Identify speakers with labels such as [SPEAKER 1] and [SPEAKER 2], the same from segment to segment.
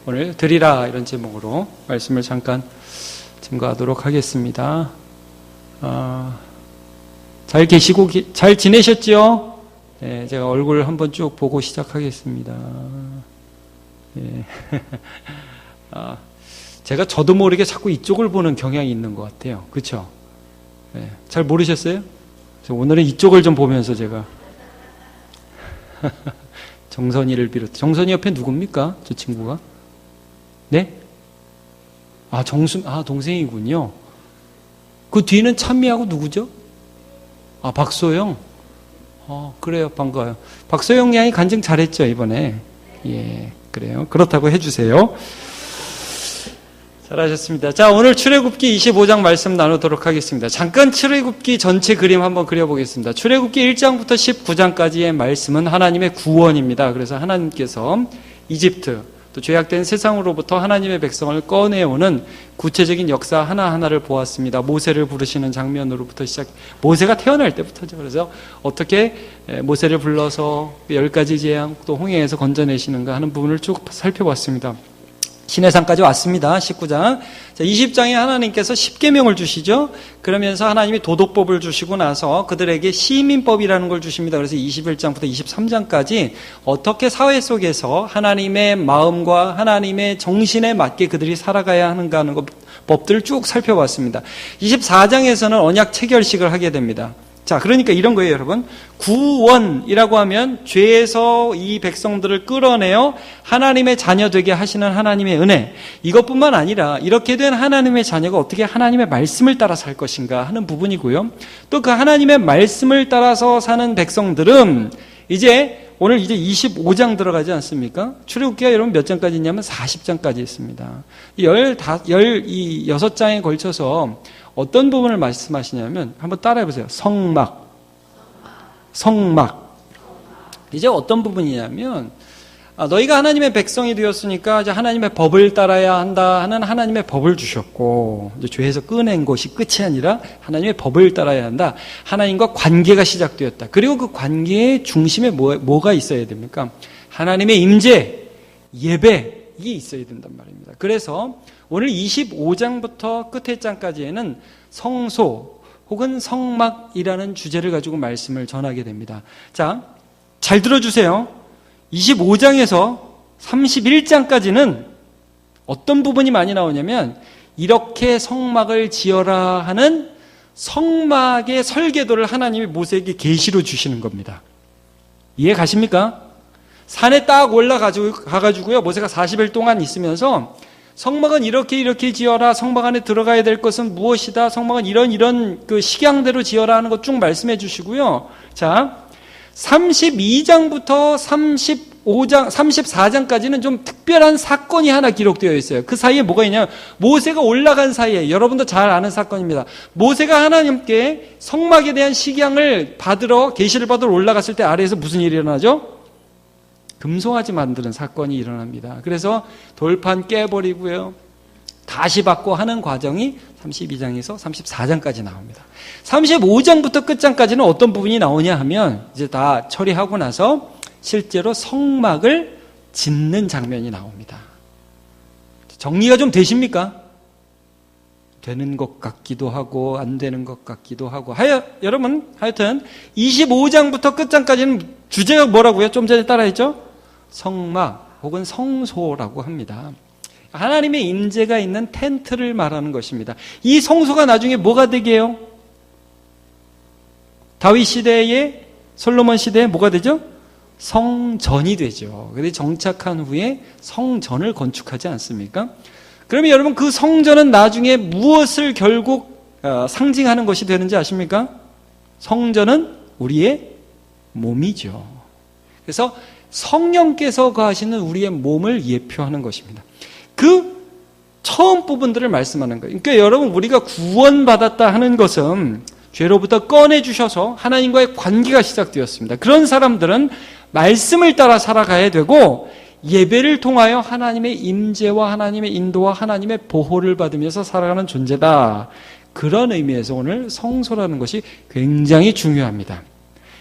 [SPEAKER 1] 오늘 드리라 이런 제목으로 말씀을 잠깐 증거하도록 하겠습니다. 잘 계시고 잘 지내셨지요? 네, 제가 얼굴 한번 쭉 보고 시작하겠습니다. 네. 제가 저도 모르게 자꾸 이쪽을 보는 경향이 있는 것 같아요. 그렇죠? 네, 잘 모르셨어요? 오늘은 이쪽을 좀 보면서 제가 정선이를 비롯해, 정선이 옆에 누굽니까? 저 친구가? 네? 동생이군요. 그 뒤는 찬미하고 누구죠? 박소영? 그래요. 반가워요. 박소영 양이 간증 잘했죠, 이번에. 예, 그래요. 그렇다고 해주세요. 잘하셨습니다. 자, 오늘 출애굽기 25장 말씀 나누도록 하겠습니다. 잠깐 출애굽기 전체 그림 한번 그려보겠습니다. 출애굽기 1장부터 19장까지의 말씀은 하나님의 구원입니다. 그래서 하나님께서 이집트, 또 죄악된 세상으로부터 하나님의 백성을 꺼내오는 구체적인 역사 하나하나를 보았습니다. 모세를 부르시는 장면으로부터 모세가 태어날 때부터죠. 그래서 어떻게 모세를 불러서 10가지 재앙, 또 홍해에서 건져내시는가 하는 부분을 쭉 살펴봤습니다. 시내산까지 왔습니다. 19장. 자, 20장에 하나님께서 10계명을 주시죠. 그러면서 하나님이 도덕법을 주시고 나서 그들에게 시민법이라는 걸 주십니다. 그래서 21장부터 23장까지 어떻게 사회 속에서 하나님의 마음과 하나님의 정신에 맞게 그들이 살아가야 하는가 하는 법들을 쭉 살펴봤습니다. 24장에서는 언약 체결식을 하게 됩니다. 자, 그러니까 이런 거예요, 여러분. 구원이라고 하면 죄에서 이 백성들을 끌어내어 하나님의 자녀 되게 하시는 하나님의 은혜. 이것뿐만 아니라 이렇게 된 하나님의 자녀가 어떻게 하나님의 말씀을 따라 살 것인가 하는 부분이고요. 또 그 하나님의 말씀을 따라서 사는 백성들은 오늘 이제 25장 들어가지 않습니까? 출애굽기가 여러분 몇 장까지 있냐면 40장까지 있습니다. 16장에 걸쳐서 어떤 부분을 말씀하시냐면 한번 따라해보세요. 성막. 이제 어떤 부분이냐면 너희가 하나님의 백성이 되었으니까 이제 하나님의 법을 따라야 한다 하는 하나님의 법을 주셨고, 이제 죄에서 꺼낸 것이 끝이 아니라 하나님의 법을 따라야 한다. 하나님과 관계가 시작되었다. 그리고 그 관계의 중심에 뭐가 있어야 됩니까? 하나님의 임재, 예배, 이게 있어야 된단 말입니다. 그래서 오늘 25장부터 끝의 장까지에는 성소 혹은 성막이라는 주제를 가지고 말씀을 전하게 됩니다. 자, 잘 들어주세요. 25장에서 31장까지는 어떤 부분이 많이 나오냐면 이렇게 성막을 지어라 하는 성막의 설계도를 하나님이 모세에게 계시로 주시는 겁니다. 이해 가십니까? 산에 딱 올라가가지고요, 모세가 40일 동안 있으면서 성막은 이렇게 지어라, 성막 안에 들어가야 될 것은 무엇이다, 성막은 이런 그 식양대로 지어라 하는 것 쭉 말씀해 주시고요. 자, 32장부터 34장까지는 좀 특별한 사건이 하나 기록되어 있어요. 그 사이에 뭐가 있냐면 모세가 올라간 사이에, 여러분도 잘 아는 사건입니다. 모세가 하나님께 성막에 대한 식양을 계시를 받으러 올라갔을 때 아래에서 무슨 일이 일어나죠? 금송아지 만드는 사건이 일어납니다. 그래서 돌판 깨버리고요, 다시 받고 하는 과정이 32장에서 34장까지 나옵니다. 35장부터 끝장까지는 어떤 부분이 나오냐 하면 이제 다 처리하고 나서 실제로 성막을 짓는 장면이 나옵니다. 정리가 좀 되십니까? 되는 것 같기도 하고 안 되는 것 같기도 하고. 여러분, 하여튼 25장부터 끝장까지는 주제가 뭐라고요? 좀 전에 따라했죠? 성막 혹은 성소라고 합니다. 하나님의 임재가 있는 텐트를 말하는 것입니다. 이 성소가 나중에 뭐가 되게 해요? 다윗 시대에, 솔로몬 시대에 뭐가 되죠? 성전이 되죠. 그런데 정착한 후에 성전을 건축하지 않습니까? 그러면 여러분, 그 성전은 나중에 무엇을 결국 상징하는 것이 되는지 아십니까? 성전은 우리의 몸이죠. 그래서 성령께서 거하시는 우리의 몸을 예표하는 것입니다. 그 처음 부분들을 말씀하는 거예요. 그러니까 여러분, 우리가 구원받았다 하는 것은 죄로부터 꺼내주셔서 하나님과의 관계가 시작되었습니다. 그런 사람들은 말씀을 따라 살아가야 되고, 예배를 통하여 하나님의 임재와 하나님의 인도와 하나님의 보호를 받으면서 살아가는 존재다. 그런 의미에서 오늘 성소라는 것이 굉장히 중요합니다.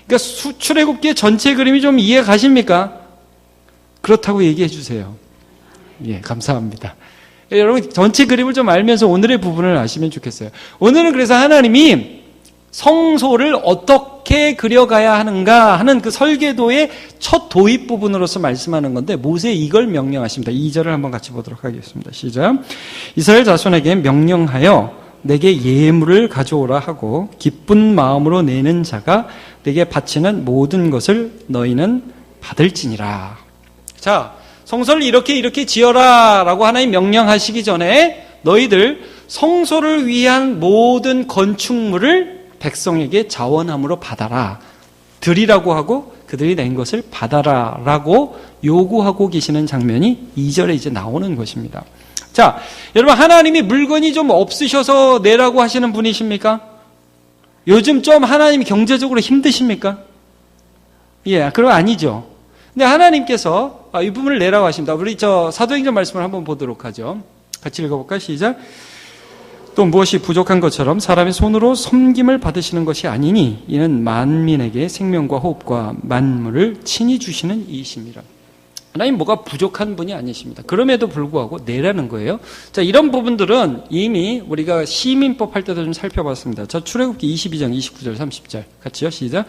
[SPEAKER 1] 그러니까 출애굽기의 전체 그림이 좀 이해 가십니까? 그렇다고 얘기해 주세요. 예, 감사합니다. 여러분 전체 그림을 좀 알면서 오늘의 부분을 아시면 좋겠어요. 오늘은 그래서 하나님이 성소를 어떻게 그려가야 하는가 하는 그 설계도의 첫 도입 부분으로서 말씀하는 건데 모세에 이걸 명령하십니다. 2절을 한번 같이 보도록 하겠습니다. 시작. 이스라엘 자손에게 명령하여 내게 예물을 가져오라 하고 기쁜 마음으로 내는 자가 내게 바치는 모든 것을 너희는 받을지니라. 자, 성소를 이렇게 지어라 라고 하나님 명령하시기 전에 너희들 성소를 위한 모든 건축물을 백성에게 자원함으로 받아라. 드리라고 하고 그들이 낸 것을 받아라 라고 요구하고 계시는 장면이 2절에 이제 나오는 것입니다. 자, 여러분 하나님이 물건이 좀 없으셔서 내라고 하시는 분이십니까? 요즘 좀 하나님이 경제적으로 힘드십니까? 예, 그건 아니죠. 근데 하나님께서 이 부분을 내라고 하십니다. 우리 사도행전 말씀을 한번 보도록 하죠. 같이 읽어볼까요? 시작. 또 무엇이 부족한 것처럼 사람의 손으로 섬김을 받으시는 것이 아니니 이는 만민에게 생명과 호흡과 만물을 친히 주시는 이이심이라. 하나님 뭐가 부족한 분이 아니십니다. 그럼에도 불구하고 내라는 거예요. 자, 이런 부분들은 이미 우리가 시민법 할 때도 좀 살펴봤습니다. 자, 출애굽기 22장 29절 30절 같이요. 시작.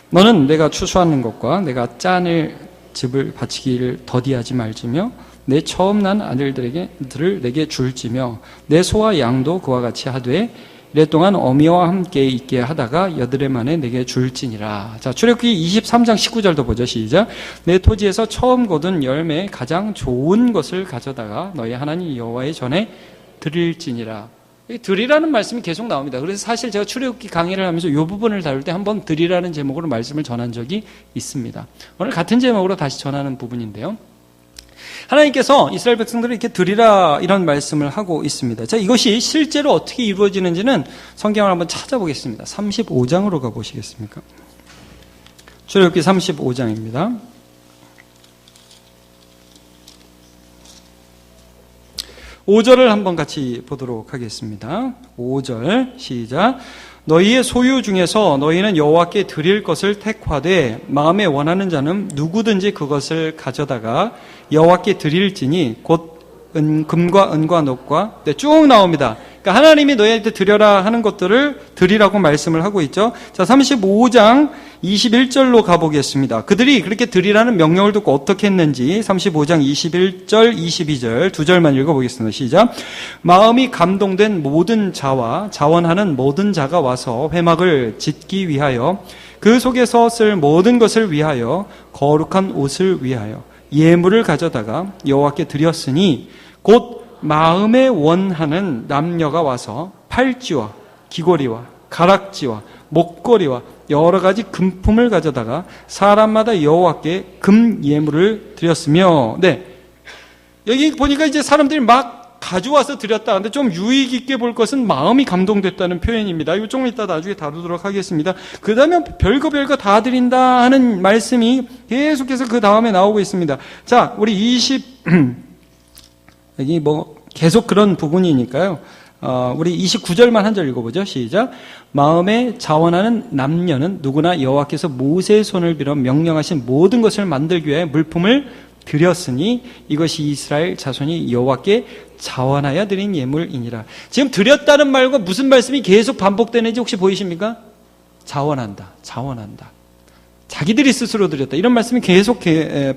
[SPEAKER 1] 너는 내가 추수하는 것과 내가 짜낼 집을 바치기를 더디하지 말지며 내 처음 난 아들들을 내게 줄지며 내 소와 양도 그와 같이 하되 이랫동안 어미와 함께 있게 하다가 여드레 만에 내게 줄지니라. 자, 출애굽기 23장 19절도 보죠. 시작. 내 토지에서 처음 거둔 열매 가장 좋은 것을 가져다가 너희 하나님 여호와의 전에 드릴지니라. 드리라는 말씀이 계속 나옵니다. 그래서 사실 제가 출애굽기 강의를 하면서 이 부분을 다룰 때 한번 드리라는 제목으로 말씀을 전한 적이 있습니다. 오늘 같은 제목으로 다시 전하는 부분인데요. 하나님께서 이스라엘 백성들을 이렇게 드리라 이런 말씀을 하고 있습니다. 자, 이것이 실제로 어떻게 이루어지는지는 성경을 한번 찾아보겠습니다. 35장으로 가보시겠습니까? 출애굽기 35장입니다. 5절을 한번 같이 보도록 하겠습니다. 5절 시작. 너희의 소유 중에서 너희는 여호와께 드릴 것을 택하되 마음에 원하는 자는 누구든지 그것을 가져다가 여호와께 드릴지니 곧 금과 은과 녹과 쭉 나옵니다. 그러니까 하나님이 너희한테 드려라 하는 것들을 드리라고 말씀을 하고 있죠. 자, 35장 21절로 가보겠습니다. 그들이 그렇게 드리라는 명령을 듣고 어떻게 했는지 35장 21절 22절 두 절만 읽어보겠습니다. 시작. 마음이 감동된 모든 자와 자원하는 모든 자가 와서 회막을 짓기 위하여 그 속에서 쓸 모든 것을 위하여 거룩한 옷을 위하여 예물을 가져다가 여호와께 드렸으니 곧 마음에 원하는 남녀가 와서 팔찌와 귀걸이와 가락지와 목걸이와 여러 가지 금품을 가져다가 사람마다 여호와께 금 예물을 드렸으며, 네, 여기 보니까 이제 사람들이 막 가져와서 드렸다. 근데 좀 유익 있게 볼 것은 마음이 감동됐다는 표현입니다. 이거 조금 이따 나중에 다루도록 하겠습니다. 그 다음에 별거 다 드린다 하는 말씀이 계속해서 그 다음에 나오고 있습니다. 자, 우리 여기 계속 그런 부분이니까요. 우리 29절만 한 절 읽어보죠. 시작. 마음에 자원하는 남녀는 누구나 여호와께서 모세의 손을 빌어 명령하신 모든 것을 만들기 위해 물품을 드렸으니 이것이 이스라엘 자손이 여호와께 자원하여 드린 예물이니라. 지금 드렸다는 말과 무슨 말씀이 계속 반복되는지 혹시 보이십니까? 자원한다. 자기들이 스스로 드렸다. 이런 말씀이 계속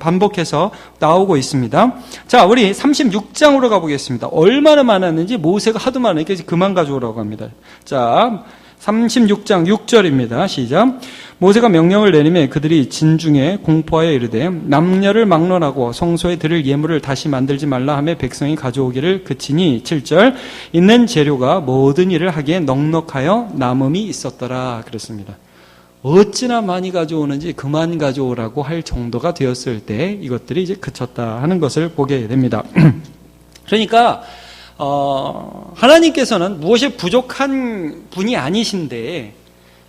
[SPEAKER 1] 반복해서 나오고 있습니다. 자, 우리 36장으로 가보겠습니다. 얼마나 많았는지 모세가 하도 많으니까 이제 그만 가져오라고 합니다. 자, 36장 6절입니다. 시작. 모세가 명령을 내리매 그들이 진중에 공포하여 이르되 남녀를 막론하고 성소에 드릴 예물을 다시 만들지 말라 하며 백성이 가져오기를 그치니 7절 있는 재료가 모든 일을 하기에 넉넉하여 남음이 있었더라 그랬습니다. 어찌나 많이 가져오는지 그만 가져오라고 할 정도가 되었을 때 이것들이 이제 그쳤다 하는 것을 보게 됩니다. 그러니까 하나님께서는 무엇이 부족한 분이 아니신데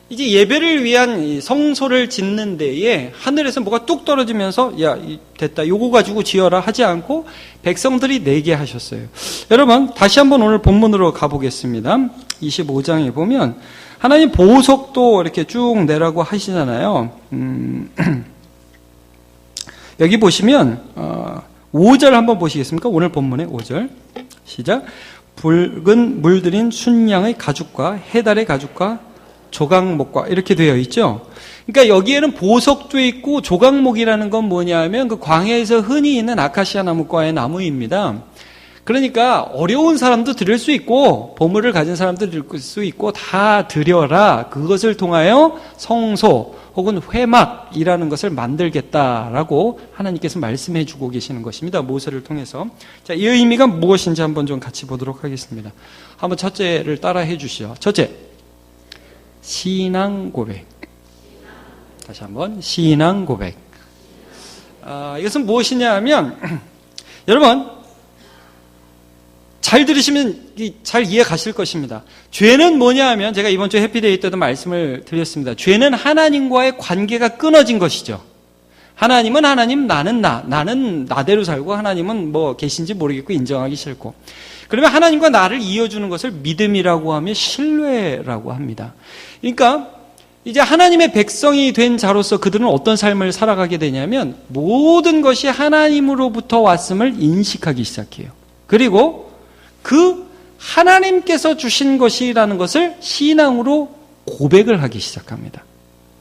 [SPEAKER 1] 이제 예배를 위한 성소를 짓는 데에 하늘에서 뭐가 뚝 떨어지면서 야 됐다 요거 가지고 지어라 하지 않고 백성들이 내게 하셨어요. 여러분 다시 한번 오늘 본문으로 가보겠습니다. 25장에 보면 하나님 보석도 이렇게 쭉 내라고 하시잖아요. 여기 보시면 5절 한번 보시겠습니까? 오늘 본문의 5절. 시작. 붉은 물들인 순양의 가죽과 해달의 가죽과 조각목과 이렇게 되어 있죠. 그러니까 여기에는 보석도 있고 조각목이라는 건 뭐냐면 그 광야에서 흔히 있는 아카시아 나무과의 나무입니다. 그러니까 어려운 사람도 드릴 수 있고 보물을 가진 사람도 드릴 수 있고 다 드려라. 그것을 통하여 성소 혹은 회막이라는 것을 만들겠다라고 하나님께서 말씀해 주고 계시는 것입니다. 모세를 통해서. 자, 이 의미가 무엇인지 한번 좀 같이 보도록 하겠습니다. 한번 첫째를 따라 해 주시죠. 첫째, 신앙 고백. 다시 한번 신앙 고백. 이것은 무엇이냐 하면 여러분 잘 들으시면 잘 이해 가실 것입니다. 죄는 뭐냐 하면 제가 이번 주 해피데이 때도 말씀을 드렸습니다. 죄는 하나님과의 관계가 끊어진 것이죠. 하나님은 하나님, 나는 나. 나는 나대로 살고 하나님은 뭐 계신지 모르겠고 인정하기 싫고. 그러면 하나님과 나를 이어주는 것을 믿음이라고 하며 신뢰라고 합니다. 그러니까 이제 하나님의 백성이 된 자로서 그들은 어떤 삶을 살아가게 되냐면 모든 것이 하나님으로부터 왔음을 인식하기 시작해요. 그리고 그 하나님께서 주신 것이라는 것을 신앙으로 고백을 하기 시작합니다.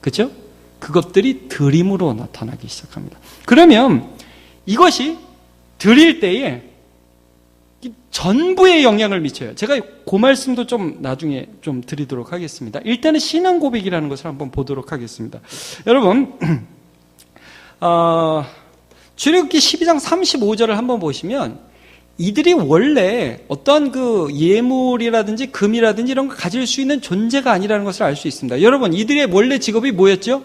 [SPEAKER 1] 그렇죠? 그것들이 드림으로 나타나기 시작합니다. 그러면 이것이 드릴 때에 전부에 영향을 미쳐요. 제가 그 말씀도 좀 나중에 좀 드리도록 하겠습니다. 일단은 신앙 고백이라는 것을 한번 보도록 하겠습니다. 여러분, 출애굽기 12장 35절을 한번 보시면 이들이 원래 어떤 그 예물이라든지 금이라든지 이런 걸 가질 수 있는 존재가 아니라는 것을 알 수 있습니다. 여러분, 이들의 원래 직업이 뭐였죠?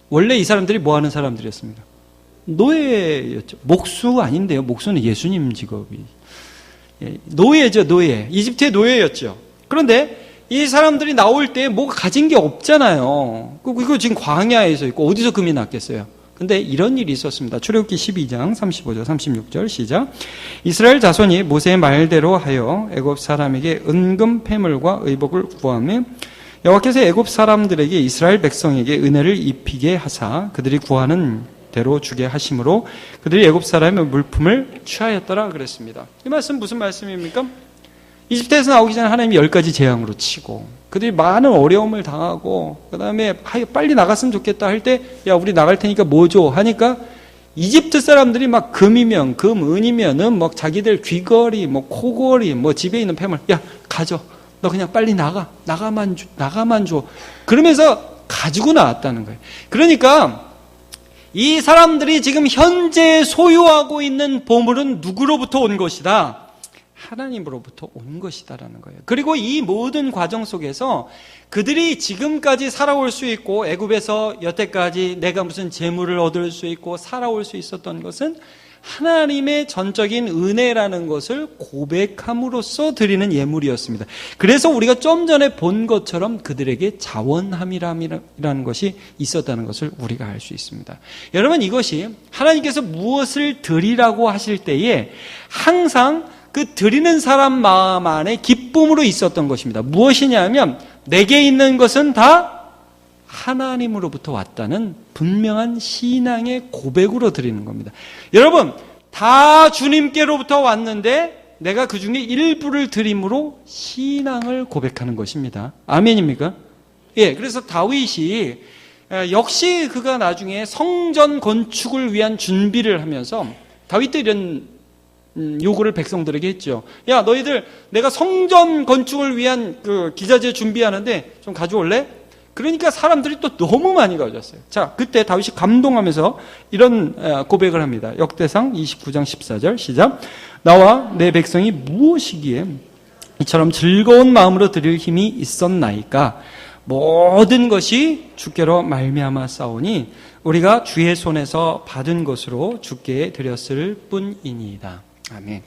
[SPEAKER 1] 원래 이 사람들이 뭐 하는 사람들이었습니까? 노예였죠. 목수 아닌데요. 목수는 예수님 직업이. 노예죠, 노예. 이집트의 노예였죠. 그런데 이 사람들이 나올 때 뭐가 가진 게 없잖아요. 이거 지금 광야에서 있고 어디서 금이 났겠어요? 근데 이런 일이 있었습니다. 출애굽기 12장 35절 36절 시작. 이스라엘 자손이 모세의 말대로 하여 애굽 사람에게 은금 패물과 의복을 구하며 여호와께서 애굽 사람들에게 이스라엘 백성에게 은혜를 입히게 하사 그들이 구하는 대로 주게 하심으로 그들이 애굽 사람의 물품을 취하였더라 그랬습니다. 이 말씀 무슨 말씀입니까? 이집트에서 나오기 전에 하나님이 10가지 재앙으로 치고 그들이 많은 어려움을 당하고 그 다음에 빨리 나갔으면 좋겠다 할 때 야 우리 나갈 테니까 뭐 줘 하니까 이집트 사람들이 막 금이면 금, 은이면은 뭐 자기들 귀걸이, 뭐 코걸이, 뭐 집에 있는 폐물 야 가져 너 그냥 빨리 나가만 줘 그러면서 가지고 나왔다는 거예요. 그러니까 이 사람들이 지금 현재 소유하고 있는 보물은 누구로부터 온 것이다? 하나님으로부터 온 것이다라는 거예요. 그리고 이 모든 과정 속에서 그들이 지금까지 살아올 수 있고 애굽에서 여태까지 내가 무슨 재물을 얻을 수 있고 살아올 수 있었던 것은 하나님의 전적인 은혜라는 것을 고백함으로써 드리는 예물이었습니다. 그래서 우리가 좀 전에 본 것처럼 그들에게 자원함이라는 것이 있었다는 것을 우리가 알 수 있습니다. 여러분, 이것이 하나님께서 무엇을 드리라고 하실 때에 항상 그 드리는 사람 마음 안에 기쁨으로 있었던 것입니다. 무엇이냐면 내게 있는 것은 다 하나님으로부터 왔다는 분명한 신앙의 고백으로 드리는 겁니다. 여러분, 다 주님께로부터 왔는데 내가 그 중에 일부를 드림으로 신앙을 고백하는 것입니다. 아멘입니까? 예, 그래서 다윗이 역시 그가 나중에 성전 건축을 위한 준비를 하면서 다윗도 이런 요구를 백성들에게 했죠. 야, 너희들 내가 성전 건축을 위한 그 기자재 준비하는데 좀 가져올래? 그러니까 사람들이 또 너무 많이 가져왔어요. 자, 그때 다윗이 감동하면서 이런 고백을 합니다. 역대상 29장 14절 시작. 나와 내 백성이 무엇이기에 이처럼 즐거운 마음으로 드릴 힘이 있었나이까? 모든 것이 주께로 말미암아 싸우니 우리가 주의 손에서 받은 것으로 주께 드렸을 뿐이니이다. 아멘.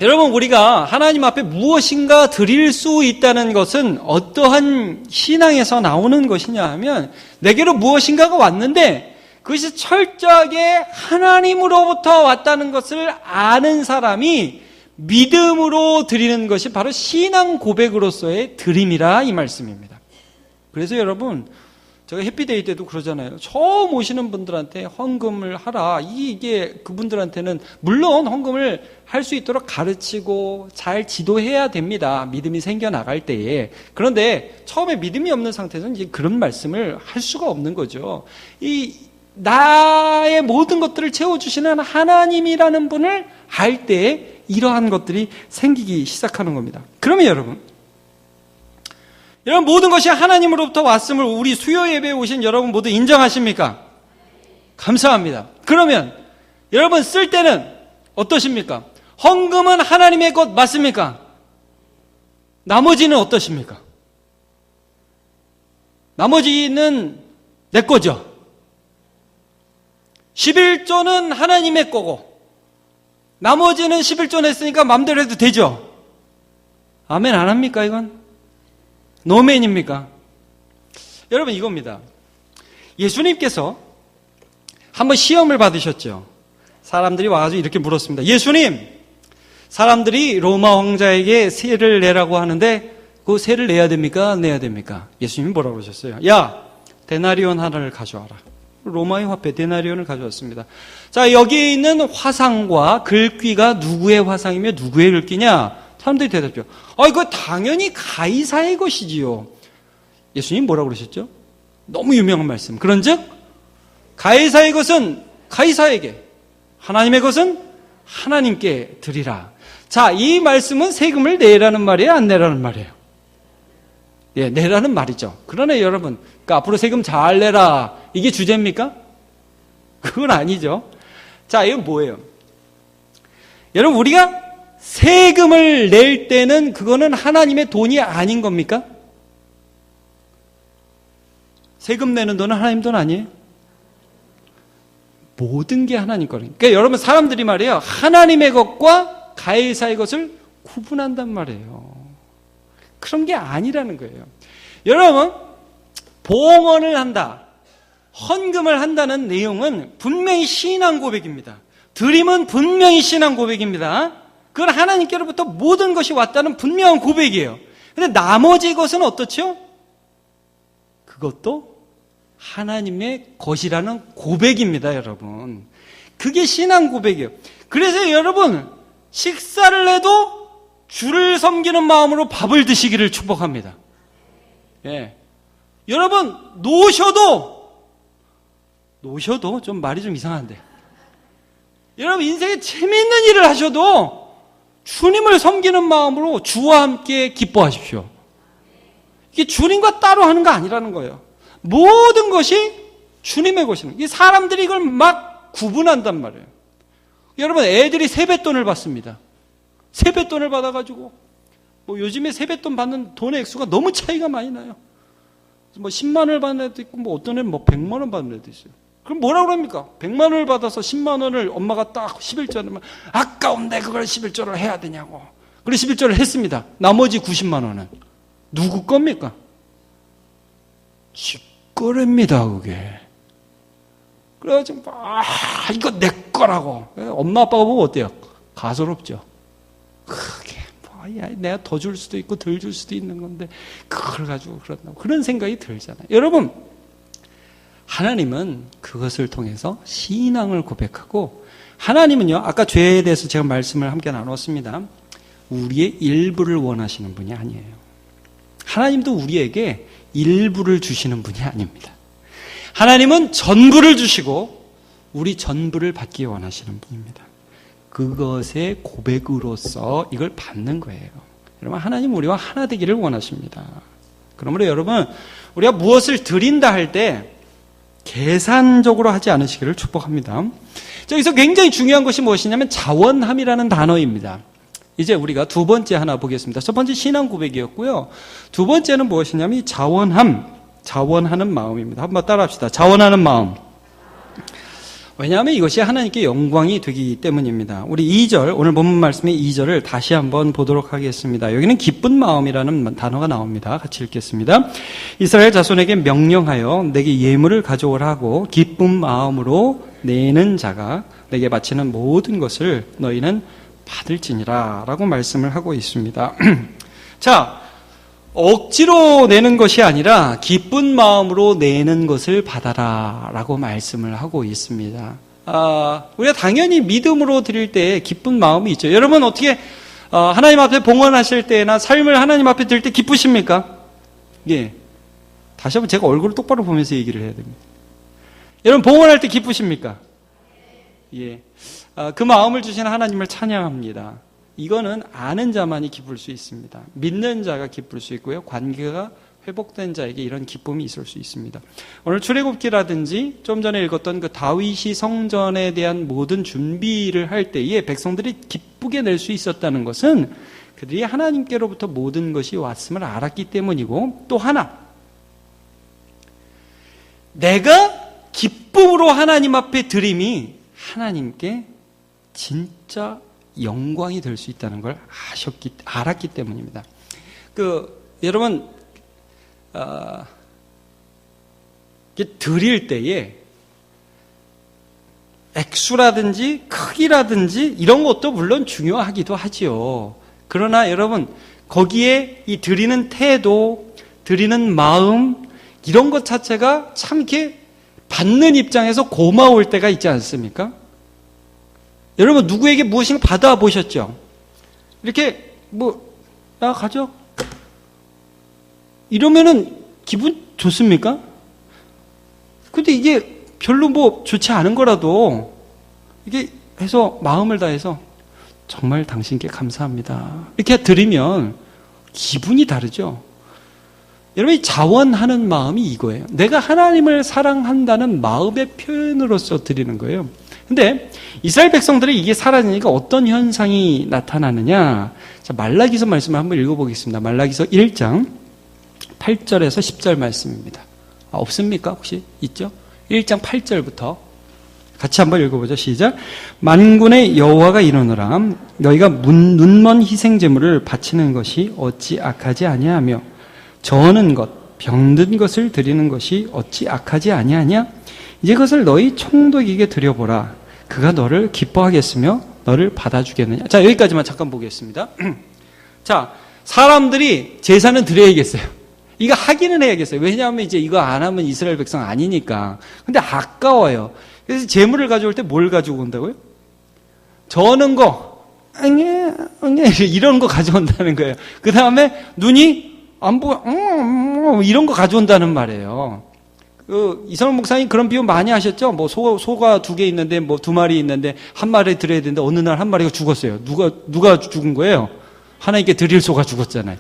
[SPEAKER 1] 여러분, 우리가 하나님 앞에 무엇인가 드릴 수 있다는 것은 어떠한 신앙에서 나오는 것이냐 하면 내게로 무엇인가가 왔는데 그것이 철저하게 하나님으로부터 왔다는 것을 아는 사람이 믿음으로 드리는 것이 바로 신앙 고백으로서의 드림이라 이 말씀입니다. 그래서 여러분, 제가 해피데이 때도 그러잖아요. 처음 오시는 분들한테 헌금을 하라. 이게 그분들한테는 물론 헌금을 할 수 있도록 가르치고 잘 지도해야 됩니다. 믿음이 생겨나갈 때에. 그런데 처음에 믿음이 없는 상태에서는 이제 그런 말씀을 할 수가 없는 거죠. 나의 모든 것들을 채워주시는 하나님이라는 분을 알 때 이러한 것들이 생기기 시작하는 겁니다. 그러면 여러분 모든 것이 하나님으로부터 왔음을 우리 수요 예배에 오신 여러분 모두 인정하십니까? 감사합니다. 그러면 여러분 쓸 때는 어떠십니까? 헌금은 하나님의 것 맞습니까? 나머지는 어떠십니까? 나머지는 내 거죠. 11조는 하나님의 거고 나머지는 11조 냈으니까 마음대로 해도 되죠. 아멘 안 합니까 이건? 노맨입니까? 여러분 이겁니다. 예수님께서 한번 시험을 받으셨죠. 사람들이 와가지고 이렇게 물었습니다. 예수님, 사람들이 로마 황자에게 세를 내라고 하는데 그 세를 내야 됩니까? 안 내야 됩니까? 예수님이 뭐라고 하셨어요? 야, 데나리온 하나를 가져와라. 로마의 화폐 데나리온을 가져왔습니다. 자, 여기에 있는 화상과 글귀가 누구의 화상이며 누구의 글귀냐? 사람들이 대답해요. 이거 당연히 가이사의 것이지요. 예수님 뭐라고 그러셨죠? 너무 유명한 말씀. 그런즉 가이사의 것은 가이사에게, 하나님의 것은 하나님께 드리라. 자, 이 말씀은 세금을 내라는 말이에요, 안 내라는 말이에요? 예, 내라는 말이죠. 그러나 여러분, 그러니까 앞으로 세금 잘 내라. 이게 주제입니까? 그건 아니죠. 자, 이건 뭐예요? 여러분, 우리가 세금을 낼 때는 그거는 하나님의 돈이 아닌 겁니까? 세금 내는 돈은 하나님 돈 아니에요? 모든 게 하나님 거예요. 그러니까 여러분 사람들이 말이에요. 하나님의 것과 가이사의 것을 구분한단 말이에요. 그런 게 아니라는 거예요. 여러분 봉헌을 한다, 헌금을 한다는 내용은 분명히 신앙 고백입니다. 드림은 분명히 신앙 고백입니다. 그건 하나님께로부터 모든 것이 왔다는 분명한 고백이에요. 그런데 나머지 것은 어떻죠? 그것도 하나님의 것이라는 고백입니다, 여러분. 그게 신앙 고백이에요. 그래서 여러분, 식사를 해도 주를 섬기는 마음으로 밥을 드시기를 축복합니다. 예. 여러분, 노셔도 좀 말이 좀 이상한데. 여러분, 인생에 재미있는 일을 하셔도 주님을 섬기는 마음으로 주와 함께 기뻐하십시오. 이게 주님과 따로 하는 거 아니라는 거예요. 모든 것이 주님의 것이는. 이 사람들이 이걸 막 구분한단 말이에요. 여러분, 애들이 세뱃돈을 받습니다. 세뱃돈을 받아가지고 요즘에 세뱃돈 받는 돈의 액수가 너무 차이가 많이 나요. 10만 원을 받는 애도 있고 어떤 애는 100만 원 받는 애도 있어요. 그럼 뭐라고 합니까? 100만 원을 받아서 10만 원을 엄마가 딱 11조를 하면 아까운데 그걸 11조를 해야 되냐고. 그래서 11조를 했습니다. 나머지 90만 원은 누구 겁니까? 지 거랍니다, 그게. 그래가지고 이거 내 거라고. 엄마 아빠가 보면 어때요? 가소롭죠. 그게 내가 더 줄 수도 있고 덜 줄 수도 있는 건데 그걸 가지고 그런다고 그런 생각이 들잖아요. 여러분, 하나님은 그것을 통해서 신앙을 고백하고, 하나님은요, 아까 죄에 대해서 제가 말씀을 함께 나눴습니다. 우리의 일부를 원하시는 분이 아니에요. 하나님도 우리에게 일부를 주시는 분이 아닙니다. 하나님은 전부를 주시고 우리 전부를 받기 원하시는 분입니다. 그것의 고백으로서 이걸 받는 거예요. 여러분, 하나님 우리와 하나 되기를 원하십니다. 그러므로 여러분, 우리가 무엇을 드린다 할 때 계산적으로 하지 않으시기를 축복합니다. 여기서 굉장히 중요한 것이 무엇이냐면 자원함이라는 단어입니다. 이제 우리가 두 번째 하나 보겠습니다. 첫 번째 신앙 고백이었고요. 두 번째는 무엇이냐면 이 자원하는 마음입니다. 한번 따라합시다. 자원하는 마음. 왜냐하면 이것이 하나님께 영광이 되기 때문입니다. 우리 2절, 오늘 본문 말씀의 2절을 다시 한번 보도록 하겠습니다. 여기는 기쁜 마음이라는 단어가 나옵니다. 같이 읽겠습니다. 이스라엘 자손에게 명령하여 내게 예물을 가져오라 하고 기쁜 마음으로 내는 자가 내게 바치는 모든 것을 너희는 받을지니라 라고 말씀을 하고 있습니다. 자, 억지로 내는 것이 아니라 기쁜 마음으로 내는 것을 받아라 라고 말씀을 하고 있습니다. 우리가 당연히 믿음으로 드릴 때 기쁜 마음이 있죠. 여러분 어떻게 하나님 앞에 봉헌하실 때나 삶을 하나님 앞에 드릴 때 기쁘십니까? 예. 다시 한번 제가 얼굴을 똑바로 보면서 얘기를 해야 됩니다. 여러분 봉헌할 때 기쁘십니까? 예. 그 마음을 주신 하나님을 찬양합니다. 이거는 아는 자만이 기쁠 수 있습니다. 믿는 자가 기쁠 수 있고요. 관계가 회복된 자에게 이런 기쁨이 있을 수 있습니다. 오늘 출애굽기라든지 좀 전에 읽었던 그 다윗이 성전에 대한 모든 준비를 할 때에 백성들이 기쁘게 낼 수 있었다는 것은 그들이 하나님께로부터 모든 것이 왔음을 알았기 때문이고, 또 하나, 내가 기쁨으로 하나님 앞에 드림이 하나님께 진짜 영광이 될 수 있다는 걸 알았기 때문입니다. 여러분, 드릴 때에 액수라든지 크기라든지 이런 것도 물론 중요하기도 하지요. 그러나 여러분, 거기에 이 드리는 태도, 드리는 마음, 이런 것 자체가 참 이렇게 받는 입장에서 고마울 때가 있지 않습니까? 여러분 누구에게 무엇인가 받아보셨죠? 이렇게 야 가져 이러면은 기분 좋습니까? 근데 이게 별로 좋지 않은 거라도 이게 해서 마음을 다해서 정말 당신께 감사합니다 이렇게 드리면 기분이 다르죠. 여러분이 자원하는 마음이 이거예요. 내가 하나님을 사랑한다는 마음의 표현으로서 드리는 거예요. 근데 이스라엘 백성들이 이게 사라지니까 어떤 현상이 나타나느냐? 자, 말라기서 말씀을 한번 읽어보겠습니다. 말라기서 1장 8절에서 10절 말씀입니다. 없습니까? 혹시 있죠? 1장 8절부터 같이 한번 읽어보죠. 시작. 만군의 여호와가 이르노라. 너희가 눈먼 희생 제물을 바치는 것이 어찌 악하지 아니하며 저는 것, 병든 것을 드리는 것이 어찌 악하지 아니하냐? 이제 그것을 너희 총독에게 드려보라. 그가 너를 기뻐하겠으며 너를 받아주겠느냐. 자, 여기까지만 잠깐 보겠습니다. 자, 사람들이 제사는 드려야겠어요. 이거 하기는 해야겠어요. 왜냐하면 이제 이거 안 하면 이스라엘 백성 아니니까. 근데 아까워요. 그래서 제물을 가져올 때 뭘 가지고 온다고요? 저는 거, 이런 거 가져온다는 거예요. 그 다음에 눈이 안 보여, 이런 거 가져온다는 말이에요. 이성훈 목사님 그런 비유 많이 하셨죠? 소가 2개 있는데 2마리 있는데 한 마리 드려야 되는데 어느 날 한 마리가 죽었어요. 누가 죽은 거예요? 하나님께 드릴 소가 죽었잖아요.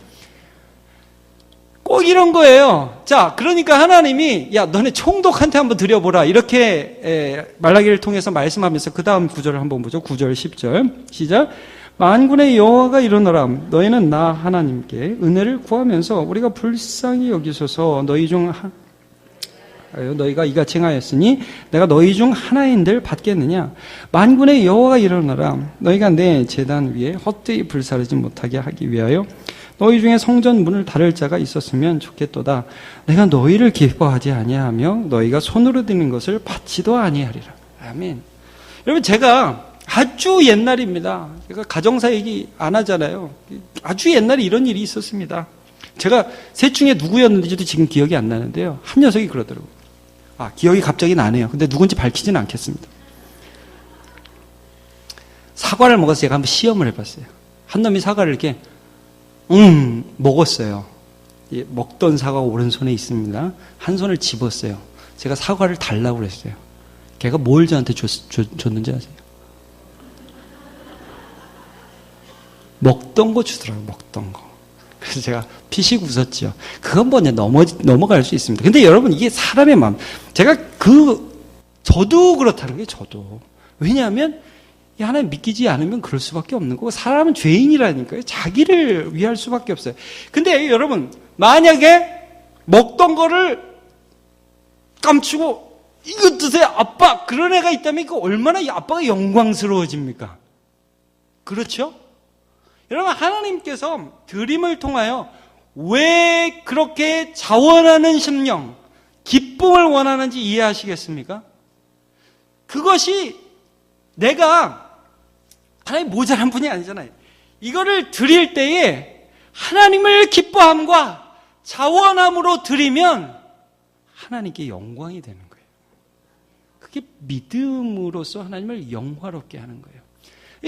[SPEAKER 1] 꼭 이런 거예요. 자, 그러니까 하나님이 야, 너네 총독한테 한번 드려보라. 이렇게 말라기를 통해서 말씀하면서 그 다음 구절을 한번 보죠. 9절, 10절. 시작. 만군의 여호와가 이르노라. 너희는 나 하나님께 은혜를 구하면서 우리가 불쌍히 여기소서 너희가 이같이 행하였으니 내가 너희 중 하나인들 받겠느냐. 만군의 여호와가 이르노라. 너희가 내 제단 위에 헛되이 불사르지 못하게 하기 위하여 너희 중에 성전 문을 닫을 자가 있었으면 좋겠도다. 내가 너희를 기뻐하지 아니하며 너희가 손으로 드는 것을 받지도 아니하리라. 아멘. 여러분, 제가 아주 옛날입니다. 제가 가정사 얘기 안 하잖아요. 아주 옛날에 이런 일이 있었습니다. 제가 셋 중에 누구였는지도 지금 기억이 안 나는데요. 한 녀석이 그러더라고요. 기억이 갑자기 나네요. 근데 누군지 밝히지는 않겠습니다. 사과를 먹어서 제가 한번 시험을 해봤어요. 한 놈이 사과를 이렇게 먹었어요. 먹던 사과가 오른손에 있습니다. 한 손을 집었어요. 제가 사과를 달라고 그랬어요. 걔가 뭘 저한테 줬는지 아세요? 먹던 거 주더라고요. 먹던 거. 그래서 제가 피식 웃었죠. 그건 넘어갈 수 있습니다. 근데 여러분, 이게 사람의 마음. 제가 저도 그렇다는 게 저도. 왜냐하면 하나님 믿기지 않으면 그럴 수밖에 없는 거고, 사람은 죄인이라니까요. 자기를 위할 수밖에 없어요. 근데 여러분, 만약에 먹던 거를 깜치고 이거 드세요 아빠, 그런 애가 있다면 그 얼마나 아빠가 영광스러워집니까? 그렇죠? 여러분, 하나님께서 드림을 통하여 왜 그렇게 자원하는 심령, 기쁨을 원하는지 이해하시겠습니까? 그것이 내가 하나님 모자란 분이 아니잖아요. 이거를 드릴 때에 하나님을 기뻐함과 자원함으로 드리면 하나님께 영광이 되는 거예요. 그게 믿음으로써 하나님을 영화롭게 하는 거예요.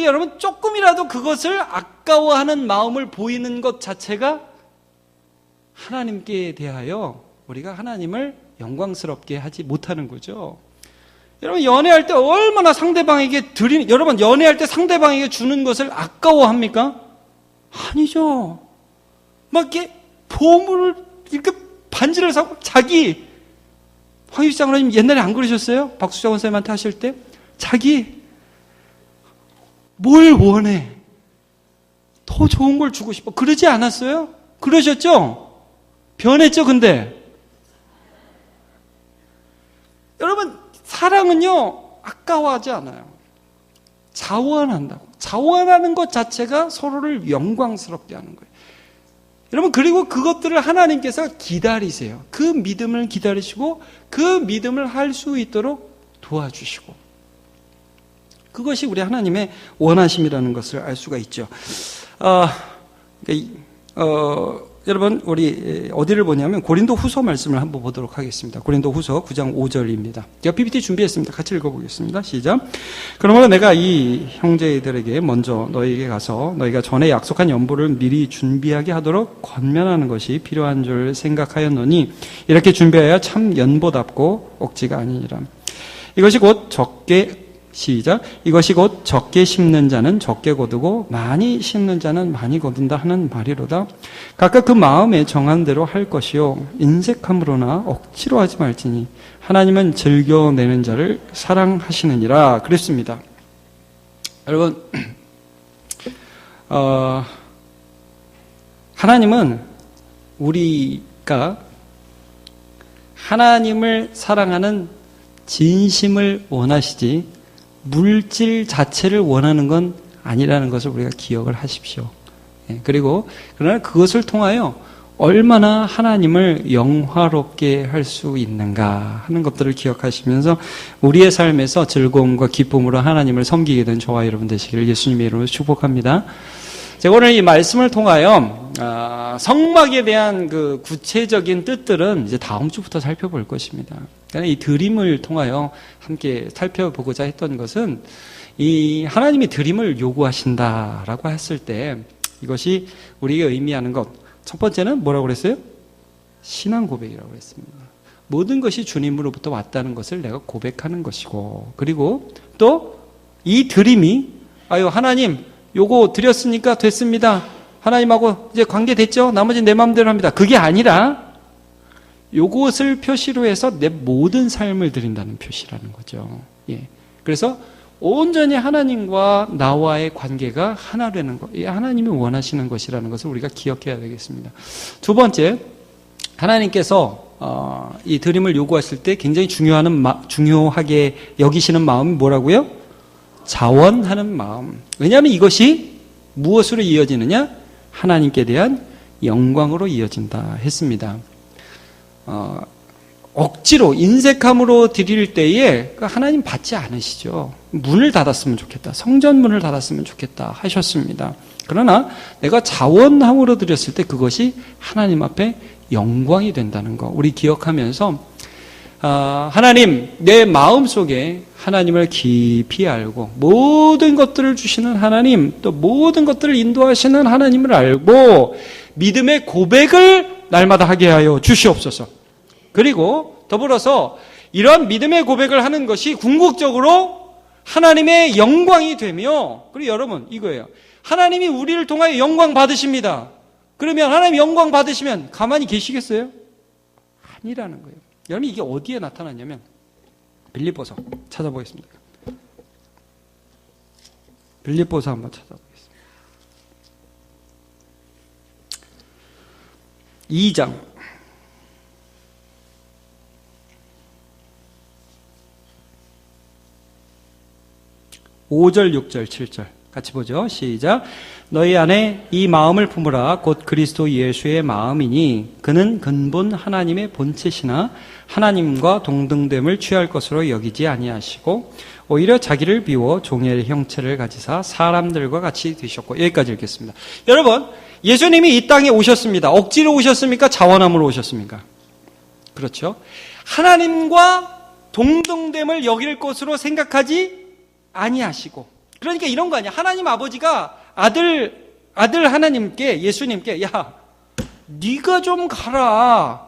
[SPEAKER 1] 여러분, 조금이라도 그것을 아까워하는 마음을 보이는 것 자체가 하나님께 대하여 우리가 하나님을 영광스럽게 하지 못하는 거죠. 여러분, 연애할 때 얼마나 상대방에게 여러분, 연애할 때 상대방에게 주는 것을 아까워합니까? 아니죠. 막 이렇게 보물을 이렇게 반지를 사고 황유시 장로님 옛날에 안 그러셨어요? 박수장 원사님한테 하실 때? 자기 뭘 원해? 더 좋은 걸 주고 싶어. 그러지 않았어요? 그러셨죠? 변했죠, 근데? 여러분, 사랑은요, 아까워하지 않아요. 자원한다고. 자원하는 것 자체가 서로를 영광스럽게 하는 거예요. 여러분, 그리고 그것들을 하나님께서 기다리세요. 그 믿음을 기다리시고 그 믿음을 할 수 있도록 도와주시고, 그것이 우리 하나님의 원하심이라는 것을 알 수가 있죠. 여러분, 우리 어디를 보냐면 고린도 후서 말씀을 한번 보도록 하겠습니다. 고린도 후서 9장 5절입니다. 제가 PPT 준비했습니다. 같이 읽어보겠습니다. 시작. 그러므로 내가 이 형제들에게 먼저 너희에게 가서 너희가 전에 약속한 연보를 미리 준비하게 하도록 권면하는 것이 필요한 줄 생각하였노니 이렇게 준비하여 참 연보답고 억지가 아니니라. 이것이 곧 적게 심는 자는 적게 거두고 많이 심는 자는 많이 거둔다 하는 말이로다. 각각 그 마음에 정한 대로 할 것이요 인색함으로나 억지로 하지 말지니 하나님은 즐겨내는 자를 사랑하시느니라 그랬습니다. 여러분, 하나님은 우리가 하나님을 사랑하는 진심을 원하시지 물질 자체를 원하는 건 아니라는 것을 우리가 기억을 하십시오. 그리고 그러나 그것을 통하여 얼마나 하나님을 영화롭게 할 수 있는가 하는 것들을 기억하시면서 우리의 삶에서 즐거움과 기쁨으로 하나님을 섬기게 된 저와 여러분 되시기를 예수님의 이름으로 축복합니다. 제가 오늘 이 말씀을 통하여 성막에 대한 그 구체적인 뜻들은 이제 다음 주부터 살펴볼 것입니다. 이 드림을 통하여 함께 살펴보고자 했던 것은 이 하나님이 드림을 요구하신다라고 했을 때 이것이 우리가 의미하는 것, 첫 번째는 뭐라고 그랬어요? 신앙 고백이라고 했습니다. 모든 것이 주님으로부터 왔다는 것을 내가 고백하는 것이고, 그리고 또 이 드림이 하나님 요거 드렸으니까 됐습니다. 하나님하고 이제 관계 됐죠? 나머지 내 마음대로 합니다. 그게 아니라 요것을 표시로 해서 내 모든 삶을 드린다는 표시라는 거죠. 예. 그래서 온전히 하나님과 나와의 관계가 하나 되는 것, 하나님이 원하시는 것이라는 것을 우리가 기억해야 되겠습니다. 두 번째, 하나님께서 이 드림을 요구하실 때 굉장히 중요하게 여기시는 마음이 뭐라고요? 자원하는 마음. 왜냐하면 이것이 무엇으로 이어지느냐? 하나님께 대한 영광으로 이어진다 했습니다. 억지로 인색함으로 드릴 때에 하나님 받지 않으시죠. 문을 닫았으면 좋겠다. 성전 문을 닫았으면 좋겠다 하셨습니다. 그러나 내가 자원함으로 드렸을 때 그것이 하나님 앞에 영광이 된다는 거 우리 기억하면서 하나님, 내 마음속에 하나님을 깊이 알고 모든 것들을 주시는 하나님, 또 모든 것들을 인도하시는 하나님을 알고 믿음의 고백을 날마다 하게 하여 주시옵소서. 그리고 더불어서 이러한 믿음의 고백을 하는 것이 궁극적으로 하나님의 영광이 되며, 그리고 여러분 이거예요. 하나님이 우리를 통하여 영광 받으십니다. 그러면 하나님 영광 받으시면 가만히 계시겠어요? 아니라는 거예요. 여러분 이게 어디에 나타났냐면 빌립보서 찾아보겠습니다. 빌립보서 한번 찾아보겠습니다. 2장 5절, 6절, 7절 같이 보죠. 시작. 너희 안에 이 마음을 품으라. 곧 그리스도 예수의 마음이니 그는 근본 하나님의 본체시나 하나님과 동등됨을 취할 것으로 여기지 아니하시고 오히려 자기를 비워 종의 형체를 가지사 사람들과 같이 되셨고. 여기까지 읽겠습니다. 여러분, 예수님이 이 땅에 오셨습니다. 억지로 오셨습니까? 자원함으로 오셨습니까? 그렇죠. 하나님과 동등됨을 여길 것으로 생각하지 아니하시고, 그러니까 이런 거 아니야. 하나님 아버지가 아들 하나님께, 예수님께, 야, 네가 좀 가라.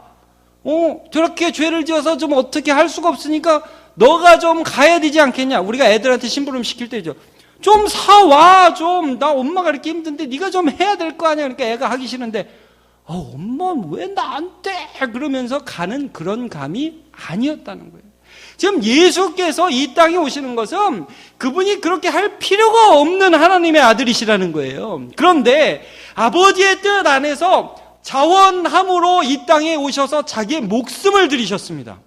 [SPEAKER 1] 저렇게 죄를 지어서 좀 어떻게 할 수가 없으니까 너가 좀 가야 되지 않겠냐. 우리가 애들한테 심부름 시킬 때죠. 좀 사와, 좀. 나 엄마가 이렇게 힘든데 네가 좀 해야 될 거 아니야. 그러니까 애가 하기 싫은데, 엄마는 왜 나한테? 그러면서 가는 그런 감이 아니었다는 거예요. 지금 예수께서 이 땅에 오시는 것은 그분이 그렇게 할 필요가 없는 하나님의 아들이시라는 거예요. 그런데 아버지의 뜻 안에서 자원함으로 이 땅에 오셔서 자기의 목숨을 드리셨습니다.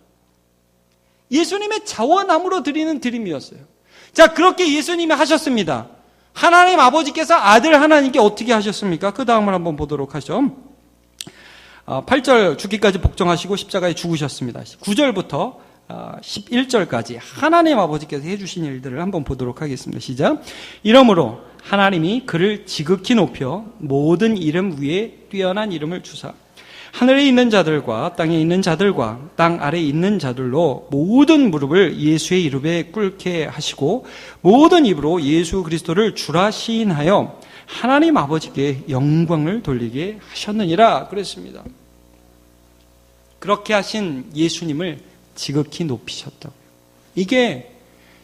[SPEAKER 1] 예수님의 자원함으로 드리는 드림이었어요. 자, 그렇게 예수님이 하셨습니다. 하나님 아버지께서 아들 하나님께 어떻게 하셨습니까? 그 다음을 한번 보도록 하죠. 8절 죽기까지 복종하시고 십자가에 죽으셨습니다. 9절부터 11절까지 하나님 아버지께서 해주신 일들을 한번 보도록 하겠습니다. 시작. 이러므로 하나님이 그를 지극히 높여 모든 이름 위에 뛰어난 이름을 주사 하늘에 있는 자들과 땅에 있는 자들과 땅 아래에 있는 자들로 모든 무릎을 예수의 이름에 꿇게 하시고 모든 입으로 예수 그리스도를 주라 시인하여 하나님 아버지께 영광을 돌리게 하셨느니라 그랬습니다. 그렇게 하신 예수님을 지극히 높이셨다고요. 이게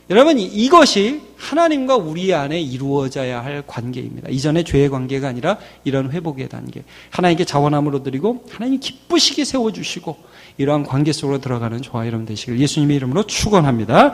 [SPEAKER 1] 여러분, 이것이 하나님과 우리 안에 이루어져야 할 관계입니다. 이전의 죄의 관계가 아니라 이런 회복의 단계. 하나님께 자원함으로 드리고 하나님 기쁘시게 세워주시고 이러한 관계 속으로 들어가는 저와 여러분 되시길 예수님의 이름으로 축원합니다.